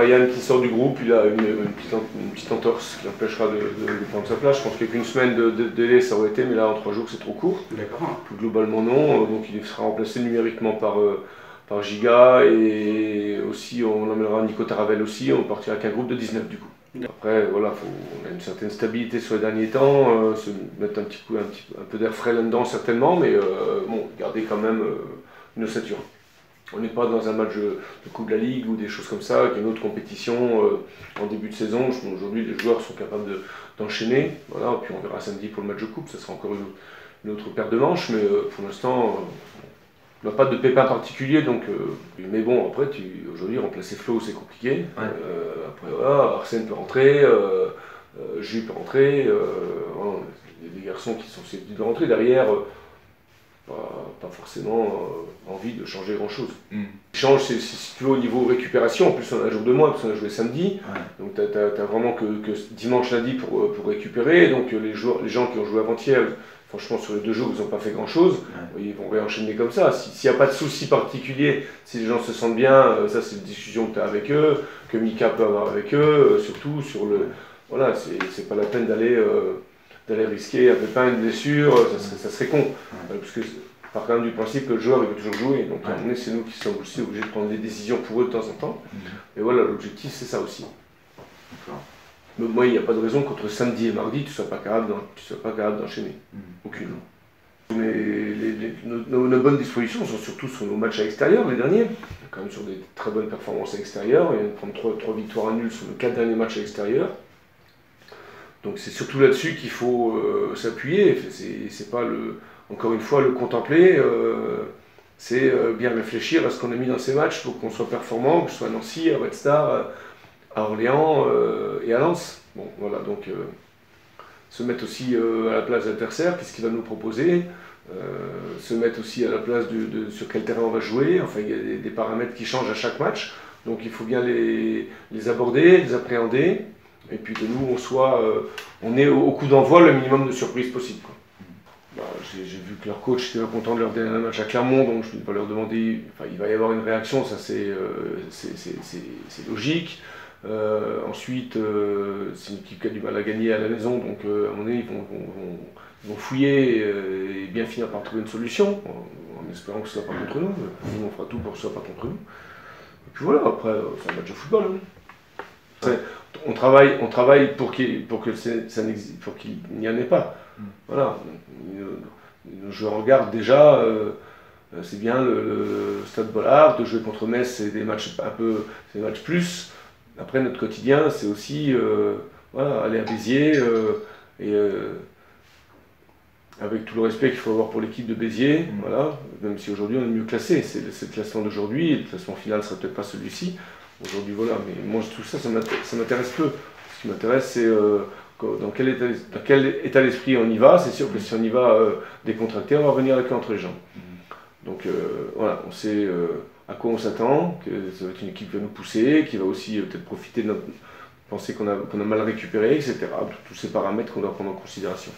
Yann qui sort du groupe, il a une petite entorse qui l'empêchera de prendre sa place. Je pense qu'avec une semaine de délai ça aurait été, mais là en 3 jours c'est trop court. D'accord. Plus globalement non, donc il sera remplacé numériquement par Giga, et aussi on emmènera Nico Taravel aussi, on partira avec un groupe de 19 du coup. Après voilà, on a une certaine stabilité sur les derniers temps, se mettre un peu d'air frais là-dedans certainement, mais bon, garder quand même une ossature. On n'est pas dans un match de Coupe de la Ligue ou des choses comme ça, qui est une autre compétition en début de saison. Aujourd'hui, les joueurs sont capables d'enchaîner. Voilà, puis on verra samedi pour le match de Coupe, ça sera encore une autre paire de manches, mais pour l'instant, on n'a pas de pépin particulier. Donc, mais bon, après, aujourd'hui, remplacer Flo, c'est compliqué. Ouais. Après, voilà, Arsène peut rentrer, Jules peut rentrer. Voilà, il y a des garçons qui sont susceptibles de rentrer. Derrière, pas forcément envie de changer grand chose. Change, si tu veux, au niveau récupération. En plus, on a un jour de moins parce qu'on a joué samedi. Ouais. Donc, tu n'as vraiment que dimanche, lundi pour récupérer. Donc, les gens qui ont joué avant-hier, franchement, sur les 2 jours, ils n'ont pas fait grand chose. Ouais. Ils vont réenchaîner comme ça. S'il n'y a pas de souci particulier, si les gens se sentent bien, ça, c'est une discussion que tu as avec eux, que Mika peut avoir avec eux, surtout sur le. Voilà, c'est pas la peine d'aller risquer un pépin, une blessure, ça serait con. Parce que part quand même du principe que le joueur il veut toujours jouer, donc à un moment donné c'est nous qui sommes aussi obligés de prendre des décisions pour eux de temps en temps. Et voilà, l'objectif c'est ça aussi. Mais moi il n'y a pas de raison qu'entre samedi et mardi tu ne sois pas capable d'enchaîner. Aucune. Mais nos bonnes dispositions sont surtout sur nos matchs à l'extérieur, les derniers. On est quand même sur des très bonnes performances à l'extérieur. Il y a de prendre 3 victoires à nul sur les 4 derniers matchs à l'extérieur. Donc c'est surtout là-dessus qu'il faut s'appuyer. C'est pas encore une fois le contempler, c'est bien réfléchir à ce qu'on a mis dans ces matchs pour qu'on soit performant, que ce soit à Nancy, à Red Star, à Orléans et à Lens. Bon voilà, donc se mettre aussi à la place de l'adversaire, qu'est-ce qu'il va nous proposer, se mettre aussi à la place sur quel terrain on va jouer. Enfin il y a des paramètres qui changent à chaque match, donc il faut bien les aborder, les appréhender. Et puis que nous, on est au coup d'envoi le minimum de surprises possible. J'ai vu que leur coach était content de leur dernier match à Clermont, donc je ne vais pas leur demander. Enfin, il va y avoir une réaction, ça c'est logique. Ensuite, c'est une équipe qui a du mal à gagner à la maison, donc à mon avis, ils vont fouiller et bien finir par trouver une solution, en espérant que ce ne soit pas contre nous. Nous, on fera tout pour que ce ne soit pas contre nous. Et puis voilà, après, c'est un match de football. Hein. On travaille pour qu'il n'y en ait pas. Voilà. Je regarde déjà, c'est bien le Stade Bollard, de jouer contre Metz, c'est des matchs des matchs plus. Après notre quotidien, c'est aussi voilà, aller à Béziers avec tout le respect qu'il faut avoir pour l'équipe de Béziers, voilà, même si aujourd'hui on est mieux classé, c'est le classement d'aujourd'hui, le classement final ne sera peut-être pas celui-ci. Aujourd'hui, voilà, mais moi tout ça, ça m'intéresse peu. Ce qui m'intéresse, c'est dans quel état d'esprit on y va. C'est sûr que si on y va décontracté, on va revenir la queue entre les jambes. Donc voilà, on sait à quoi on s'attend, que ça va être une équipe qui va nous pousser, qui va aussi peut-être profiter de notre pensée qu'on a mal récupéré, etc. Tous ces paramètres qu'on doit prendre en considération.